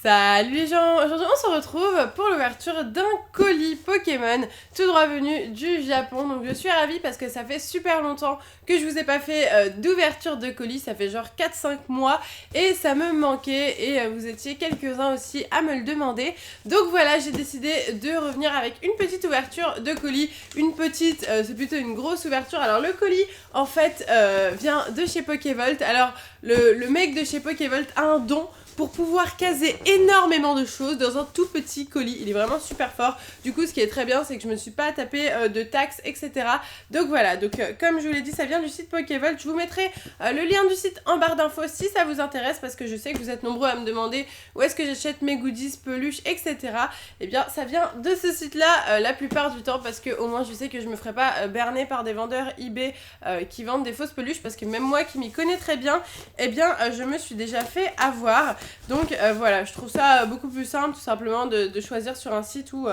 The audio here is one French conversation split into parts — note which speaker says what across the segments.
Speaker 1: Salut les gens, aujourd'hui on se retrouve pour l'ouverture d'un colis Pokémon tout droit venu du Japon. Donc je suis ravie parce que ça fait super longtemps que je vous ai pas fait d'ouverture de colis, ça fait genre 4-5 mois et ça me manquait et vous étiez quelques-uns aussi à me le demander. Donc voilà, j'ai décidé de revenir avec une petite ouverture de colis, une petite, c'est plutôt une grosse ouverture. Alors le colis en fait vient de chez Pokévolt. Alors le mec de chez Pokévolt a un don pour pouvoir caser énormément de choses dans un tout petit colis. Il est vraiment super fort. Du coup, ce qui est très bien, c'est que je me suis pas tapé de taxes, etc. Donc voilà, donc comme je vous l'ai dit, ça vient du site Pokévolt. Je vous mettrai le lien du site en barre d'infos si ça vous intéresse, parce que je sais que vous êtes nombreux à me demander où est-ce que j'achète mes goodies, peluches, etc. Eh bien, ça vient de ce site-là la plupart du temps, parce que au moins je sais que je me ferai pas berner par des vendeurs eBay qui vendent des fausses peluches, parce que même moi qui m'y connais très bien, eh bien, je me suis déjà fait avoir. Donc voilà, je trouve ça beaucoup plus simple tout simplement de choisir sur un site où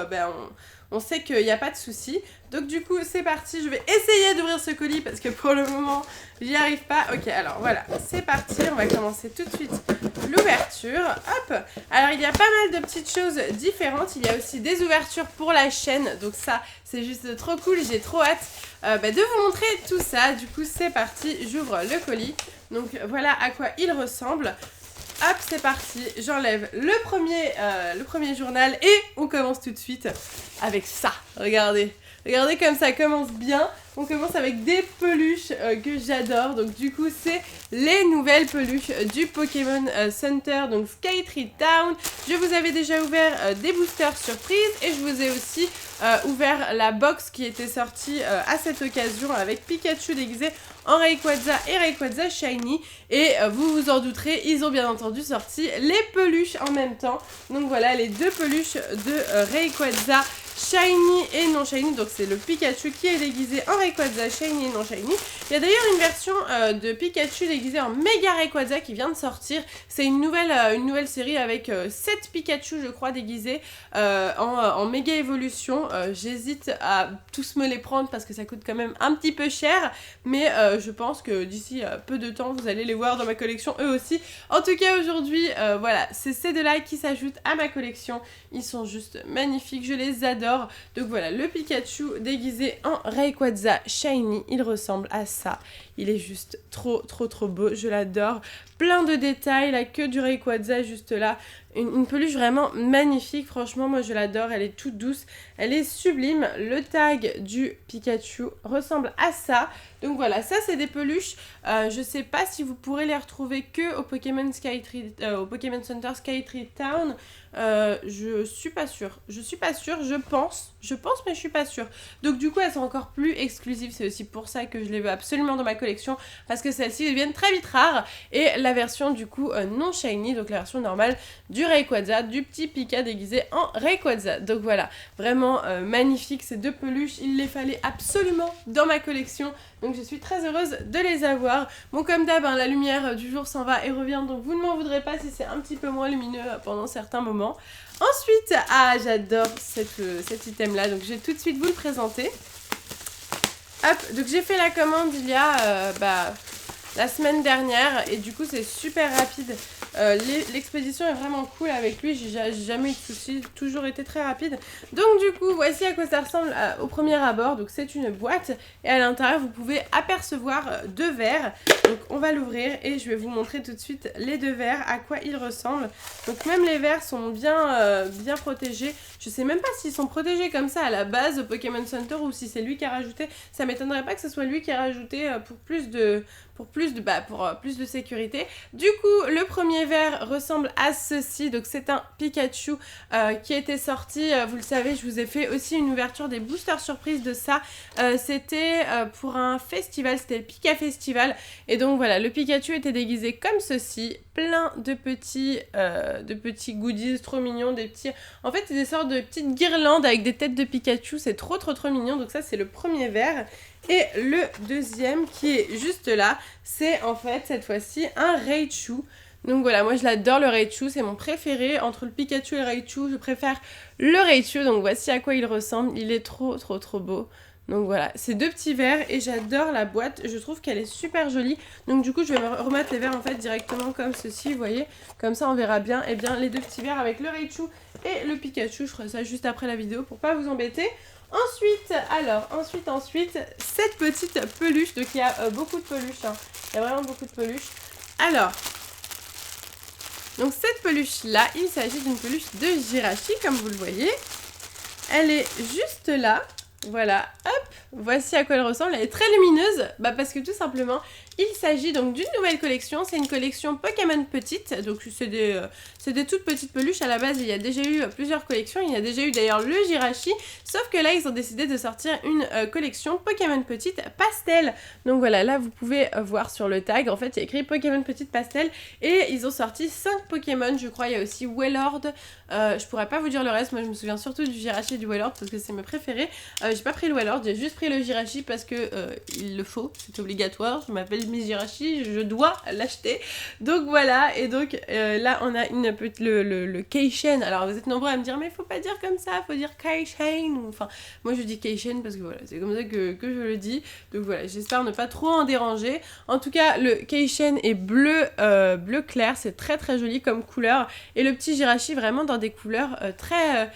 Speaker 1: on sait qu'il n'y a pas de souci. Donc du coup c'est parti, je vais essayer d'ouvrir ce colis parce que pour le moment j'y arrive pas. Ok, alors voilà, c'est parti, on va commencer tout de suite l'ouverture. Hop. Alors il y a pas mal de petites choses différentes, il y a aussi des ouvertures pour la chaîne. Donc ça c'est juste trop cool, j'ai trop hâte de vous montrer tout ça. Du coup c'est parti, j'ouvre le colis. Donc voilà à quoi il ressemble. Hop, c'est parti, j'enlève le premier journal et on commence tout de suite avec ça. Regardez, regardez comme ça commence bien. On commence avec des peluches que j'adore. Donc du coup, c'est les nouvelles peluches du Pokémon Center, donc Skytree Town. Je vous avais déjà ouvert des boosters surprises et je vous ai aussi ouvert la box qui était sortie à cette occasion avec Pikachu déguisé en Rayquaza et Rayquaza Shiny. Et vous vous en douterez, ils ont bien entendu sorti les peluches en même temps. Donc voilà, les deux peluches de Rayquaza Shiny et non Shiny. Donc c'est le Pikachu qui est déguisé en Rayquaza Shiny et non Shiny. Il y a d'ailleurs une version de Pikachu déguisé en Mega Rayquaza qui vient de sortir. C'est une nouvelle série avec 7 Pikachu je crois déguisés en méga évolution. J'hésite à tous me les prendre parce que ça coûte quand même un petit peu cher, mais je pense que d'ici peu de temps vous allez les voir dans ma collection eux aussi. En tout cas aujourd'hui voilà, c'est ces deux là qui s'ajoutent à ma collection. Ils sont juste magnifiques, je les adore. Donc voilà, le Pikachu déguisé en Rayquaza Shiny, il ressemble à ça. Il est juste trop beau, je l'adore. Plein de détails, la queue du Rayquaza juste là. Une peluche vraiment magnifique, franchement moi je l'adore, elle est toute douce, elle est sublime. Le tag du Pikachu ressemble à ça. Donc voilà, ça c'est des peluches, je sais pas si vous pourrez les retrouver que au Pokémon Center Skytree Town. Je suis pas sûre, je pense mais je suis pas sûre. Donc du coup elles sont encore plus exclusives, c'est aussi pour ça que je les veux absolument dans ma collection, parce que celles-ci deviennent très vite rares. Et la version du coup non shiny, donc la version normale du Rayquaza, du petit Pika déguisé en Rayquaza. Donc voilà, vraiment magnifique ces deux peluches, il les fallait absolument dans ma collection. Donc je suis très heureuse de les avoir. Bon comme d'hab, la lumière du jour s'en va et revient, donc vous ne m'en voudrez pas si c'est un petit peu moins lumineux pendant certains moments. Ensuite, j'adore cet item là, donc je vais tout de suite vous le présenter. Hop, donc j'ai fait la commande il y a la semaine dernière et du coup c'est super rapide. L'expédition est vraiment cool avec lui, j'ai jamais eu de soucis, toujours été très rapide. Donc du coup voici à quoi ça ressemble au premier abord. Donc c'est une boîte et à l'intérieur vous pouvez apercevoir deux verres. Donc on va l'ouvrir et je vais vous montrer tout de suite les deux verres, à quoi ils ressemblent. Donc même les verres sont bien protégés. Je sais même pas s'ils sont protégés comme ça à la base au Pokémon Center ou si c'est lui qui a rajouté. Ça m'étonnerait pas que ce soit lui qui a rajouté pour plus de sécurité. Du coup, le premier verre ressemble à ceci. Donc c'est un Pikachu qui était sorti, vous le savez, je vous ai fait aussi une ouverture des boosters surprises de ça. C'était pour un festival, c'était le Pika Festival. Et donc voilà, le Pikachu était déguisé comme ceci, plein de petits goodies trop mignons, en fait c'est des sortes de petites guirlandes avec des têtes de Pikachu, c'est trop mignon. Donc ça c'est le premier verre. Et le deuxième qui est juste là, c'est en fait cette fois-ci un Raichu. Donc voilà, moi je l'adore le Raichu, c'est mon préféré. Entre le Pikachu et le Raichu, je préfère le Raichu. Donc voici à quoi il ressemble, il est trop beau. Donc voilà, c'est 2 petits verres et j'adore la boîte, je trouve qu'elle est super jolie. Donc du coup je vais me remettre les verres en fait directement comme ceci, vous voyez. Comme ça on verra bien, et bien les 2 petits verres avec le Raichu et le Pikachu. Je ferai ça juste après la vidéo pour pas vous embêter. Ensuite, cette petite peluche, donc il y a beaucoup de peluches, hein. Il y a vraiment beaucoup de peluches. Alors, donc cette peluche là, il s'agit d'une peluche de Jirachi comme vous le voyez. Elle est juste là. Voilà, hop, voici à quoi elle ressemble, elle est très lumineuse, parce que tout simplement, il s'agit donc d'une nouvelle collection, c'est une collection Pokémon petite, donc c'est des toutes petites peluches, à la base il y a déjà eu plusieurs collections, il y a déjà eu d'ailleurs le Jirachi, sauf que là ils ont décidé de sortir une collection Pokémon petite pastel, donc voilà, là vous pouvez voir sur le tag, en fait il y a écrit Pokémon petite pastel, et ils ont sorti 5 Pokémon, je crois, il y a aussi Wailord, je pourrais pas vous dire le reste, moi je me souviens surtout du Jirachi et du Wailord parce que c'est mes préférés. J'ai pas pris le Wailord, j'ai juste pris le Jirachi parce que il le faut, c'est obligatoire. Je m'appelle Miss Jirachi, je dois l'acheter. Donc voilà, et donc là on a le Keishen. Alors vous êtes nombreux à me dire mais faut pas dire comme ça, faut dire Keishen. Enfin, moi je dis Keishen parce que voilà, c'est comme ça que je le dis. Donc voilà, j'espère ne pas trop en déranger. En tout cas, le Keishen est bleu clair, c'est très très joli comme couleur. Et le petit Jirachi vraiment dans des couleurs très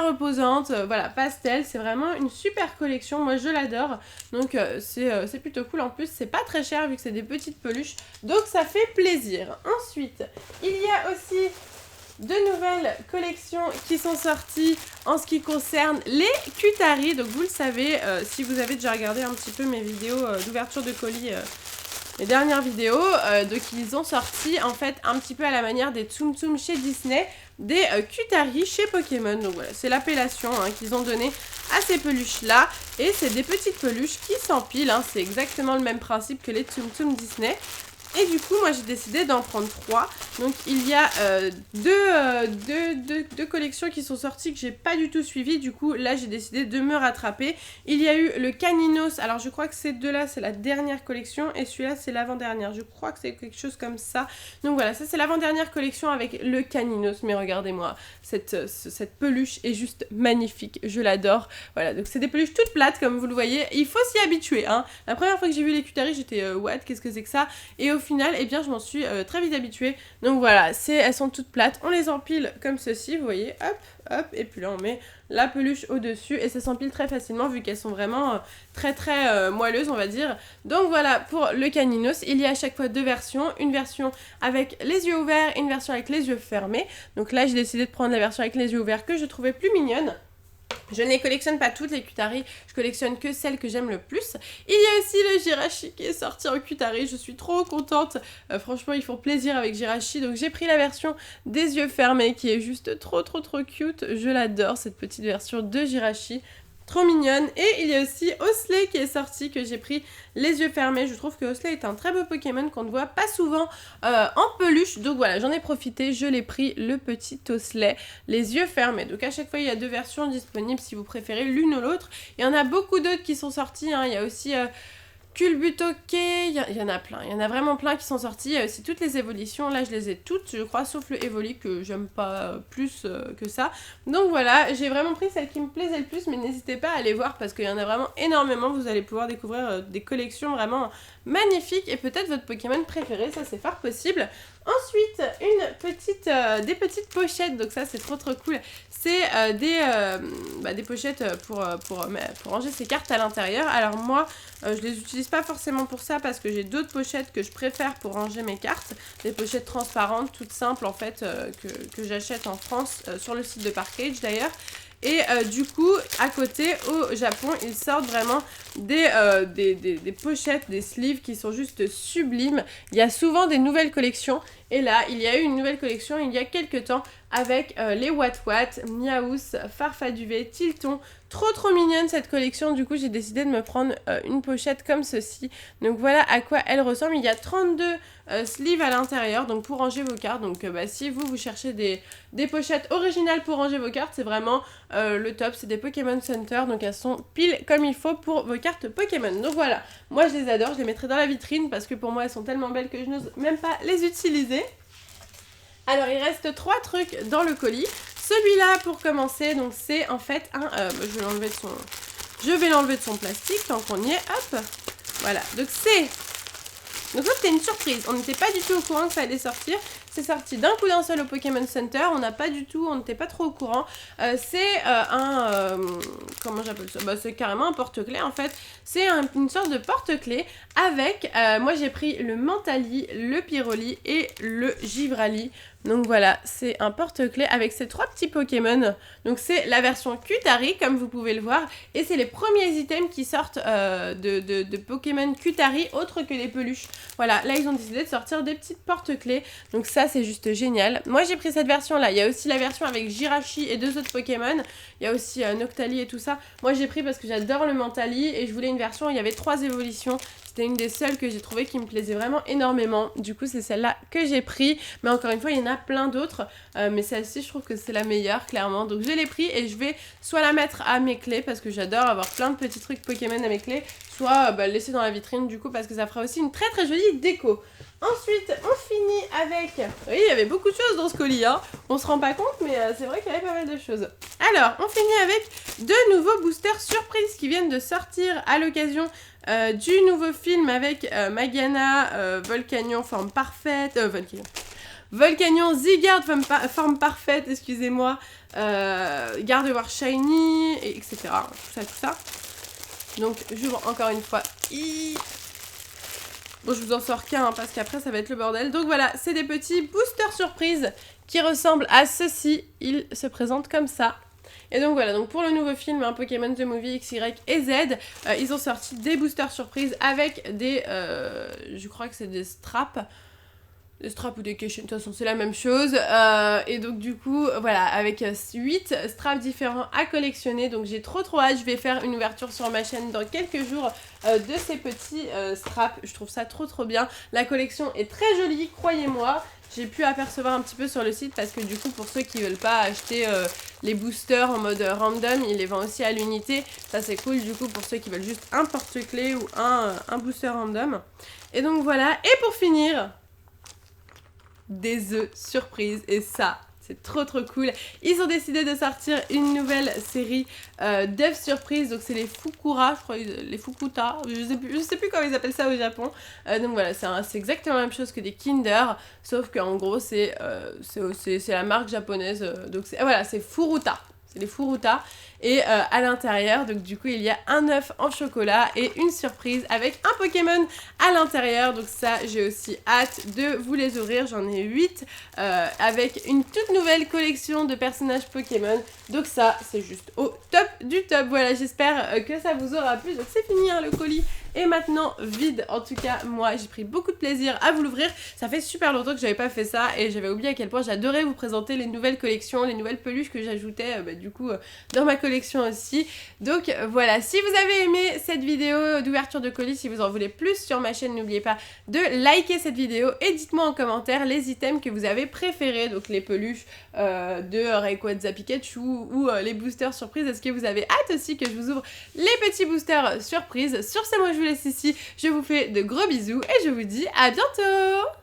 Speaker 1: reposante, voilà, pastel, c'est vraiment une super collection, moi je l'adore, donc c'est plutôt cool, en plus c'est pas très cher vu que c'est des petites peluches, donc ça fait plaisir. Ensuite, il y a aussi de nouvelles collections qui sont sorties en ce qui concerne les Qtari, donc vous le savez, si vous avez déjà regardé un petit peu mes vidéos d'ouverture de colis, les dernières vidéos, donc ils ont sorti en fait un petit peu à la manière des Tsum Tsum chez Disney, des Qtari chez Pokémon. Donc voilà, c'est l'appellation qu'ils ont donnée à ces peluches là, et c'est des petites peluches qui s'empilent, c'est exactement le même principe que les Tsum Tsum Disney. Et du coup, moi j'ai décidé d'en prendre 3. Donc il y a deux collections qui sont sorties que j'ai pas du tout suivies. Du coup, là j'ai décidé de me rattraper. Il y a eu le Caninos. Alors je crois que ces deux-là, c'est la dernière collection. Et celui-là, c'est l'avant-dernière. Je crois que c'est quelque chose comme ça. Donc voilà, ça c'est l'avant-dernière collection avec le Caninos. Mais regardez-moi, cette peluche est juste magnifique. Je l'adore. Voilà, donc c'est des peluches toutes plates comme vous le voyez. Il faut s'y habituer. La première fois que j'ai vu les Qtari, j'étais what, qu'est-ce que c'est que ça? Et au final, eh bien, je m'en suis très vite habituée. Donc voilà, elles sont toutes plates. On les empile comme ceci, vous voyez, hop, hop. Et puis là, on met la peluche au-dessus. Et ça s'empile très facilement vu qu'elles sont vraiment très moelleuses, on va dire. Donc voilà, pour le Caninos, il y a à chaque fois 2 versions. Une version avec les yeux ouverts et une version avec les yeux fermés. Donc là, j'ai décidé de prendre la version avec les yeux ouverts que je trouvais plus mignonne. Je ne les collectionne pas toutes les Qtari, je collectionne que celles que j'aime le plus. Il y a aussi le Jirachi qui est sorti en Qtari, je suis trop contente. Franchement, ils font plaisir avec Jirachi. Donc j'ai pris la version des yeux fermés qui est juste trop cute. Je l'adore, cette petite version de Jirachi. Trop mignonne. Et il y a aussi Osley qui est sorti, que j'ai pris les yeux fermés. Je trouve que Osley est un très beau Pokémon qu'on ne voit pas souvent en peluche. Donc voilà, j'en ai profité, je l'ai pris, le petit Osley, les yeux fermés. Donc à chaque fois, il y a 2 versions disponibles si vous préférez l'une ou l'autre. Il y en a beaucoup d'autres qui sont sortis. Il y a aussi Culbutoke, il y en a plein, il y en a vraiment plein qui sont sortis, c'est toutes les évolutions, là je les ai toutes, je crois, sauf le Evoli que j'aime pas plus que ça. Donc voilà, j'ai vraiment pris celle qui me plaisait le plus, mais n'hésitez pas à aller voir parce qu'il y en a vraiment énormément, vous allez pouvoir découvrir des collections vraiment magnifiques et peut-être votre Pokémon préféré, ça c'est fort possible. Ensuite, des petites pochettes, donc ça c'est trop cool. C'est des pochettes pour ranger ses cartes à l'intérieur. Alors moi, je les utilise pas forcément pour ça parce que j'ai d'autres pochettes que je préfère pour ranger mes cartes. Des pochettes transparentes, toutes simples en fait, que j'achète en France sur le site de Parkage d'ailleurs. Et du coup, à côté, au Japon, ils sortent vraiment des pochettes, des sleeves qui sont juste sublimes. Il y a souvent des nouvelles collections. Et là, il y a eu une nouvelle collection il y a quelques temps avec les Wat, Miaous, Farfaduvet, Tilton. Trop mignonne cette collection. Du coup, j'ai décidé de me prendre une pochette comme ceci. Donc voilà à quoi elle ressemble. Il y a 32 sleeves à l'intérieur, donc pour ranger vos cartes. Donc si vous cherchez des pochettes originales pour ranger vos cartes, c'est vraiment le top. C'est des Pokémon Center, donc elles sont pile comme il faut pour vos cartes Pokémon. Donc voilà, moi je les adore, je les mettrai dans la vitrine parce que pour moi elles sont tellement belles que je n'ose même pas les utiliser. Alors il reste 3 trucs dans le colis. Celui-là pour commencer, donc c'est en fait je vais l'enlever de Je vais l'enlever de son plastique tant qu'on y est, hop. Voilà, donc ça c'était une surprise, on n'était pas du tout au courant que ça allait sortir. C'est sorti d'un coup d'un seul au Pokémon Center, on n'était pas trop au courant. Comment j'appelle ça? Bah, c'est carrément un porte-clés en fait. C'est une sorte de porte-clés avec, moi j'ai pris le Mentali, le Pyroli et le Givrali. Donc voilà, c'est un porte-clés avec ces 3 petits Pokémon. Donc c'est la version Qtari comme vous pouvez le voir. Et c'est les premiers items qui sortent de Pokémon Qtari autres que les peluches. Voilà, là ils ont décidé de sortir des petites porte-clés. Donc ça c'est juste génial. Moi j'ai pris cette version là. Il y a aussi la version avec Jirachi et 2 autres Pokémon. Il y a aussi Noctali et tout ça. Moi j'ai pris parce que j'adore le Mentali et je voulais une version où il y avait 3 évolutions. C'était une des seules que j'ai trouvé qui me plaisait vraiment énormément. Du coup, c'est celle-là que j'ai pris. Mais encore une fois, il y en a plein d'autres. Mais celle-ci, je trouve que c'est la meilleure, clairement. Donc, je l'ai pris et je vais soit la mettre à mes clés parce que j'adore avoir plein de petits trucs Pokémon à mes clés. Soit le laisser dans la vitrine, du coup, parce que ça fera aussi une très très jolie déco. Ensuite, on finit avec... Oui, il y avait beaucoup de choses dans ce colis, hein. On se rend pas compte, mais c'est vrai qu'il y avait pas mal de choses. Alors, on finit avec 2 nouveaux boosters surprises qui viennent de sortir à l'occasion du nouveau film avec Magana, Volcanion, forme parfaite... Volcanion, Zygarde, forme parfaite, excusez-moi, Gardevoir Shiny, etc. Tout ça. Donc, j'ouvre encore une fois. Bon, je vous en sors qu'un, hein, parce qu'après, ça va être le bordel. Donc voilà, c'est des petits boosters surprises qui ressemblent à ceci. Ils se présentent comme ça. Et donc voilà, donc pour le nouveau film, Pokémon The Movie X, Y et Z, ils ont sorti des boosters surprises avec des... je crois que c'est des straps. Des straps ou des keychains, de toute façon c'est la même chose. Et donc du coup, voilà, avec 8 straps différents à collectionner. Donc j'ai trop hâte, je vais faire une ouverture sur ma chaîne dans quelques jours de ces petits straps. Je trouve ça trop bien. La collection est très jolie, croyez-moi. J'ai pu apercevoir un petit peu sur le site parce que du coup pour ceux qui veulent pas acheter les boosters en mode random, ils les vendent aussi à l'unité. Ça c'est cool du coup pour ceux qui veulent juste un porte-clés ou un booster random. Et donc voilà, et pour finir... des œufs surprises et ça c'est trop cool. Ils ont décidé de sortir une nouvelle série d'œufs surprises, donc c'est les Fukura, je crois, les Fukuta, je sais plus comment ils appellent ça au Japon. Donc voilà, c'est exactement la même chose que des Kinder, sauf qu'en gros c'est la marque japonaise, donc voilà, c'est Furuta. C'est les Furuta. Et à l'intérieur, donc du coup, il y a un œuf en chocolat et une surprise avec un Pokémon à l'intérieur. Donc ça, j'ai aussi hâte de vous les ouvrir. J'en ai 8 avec une toute nouvelle collection de personnages Pokémon. Donc ça, c'est juste au top du top. Voilà, j'espère que ça vous aura plu. Donc c'est fini, hein, le colis est maintenant vide. En tout cas, moi, j'ai pris beaucoup de plaisir à vous l'ouvrir. Ça fait super longtemps que j'avais pas fait ça et j'avais oublié à quel point j'adorais vous présenter les nouvelles collections, les nouvelles peluches que j'ajoutais du coup dans ma collection aussi. Donc voilà, si vous avez aimé cette vidéo d'ouverture de colis, si vous en voulez plus sur ma chaîne, n'oubliez pas de liker cette vidéo et dites-moi en commentaire les items que vous avez préférés, donc les peluches de Rayquaza Pikachu ou les boosters surprises. Est-ce que vous avez hâte aussi que je vous ouvre les petits boosters surprises? Sur ce, moi je vous laisse ici, je vous fais de gros bisous et je vous dis à bientôt.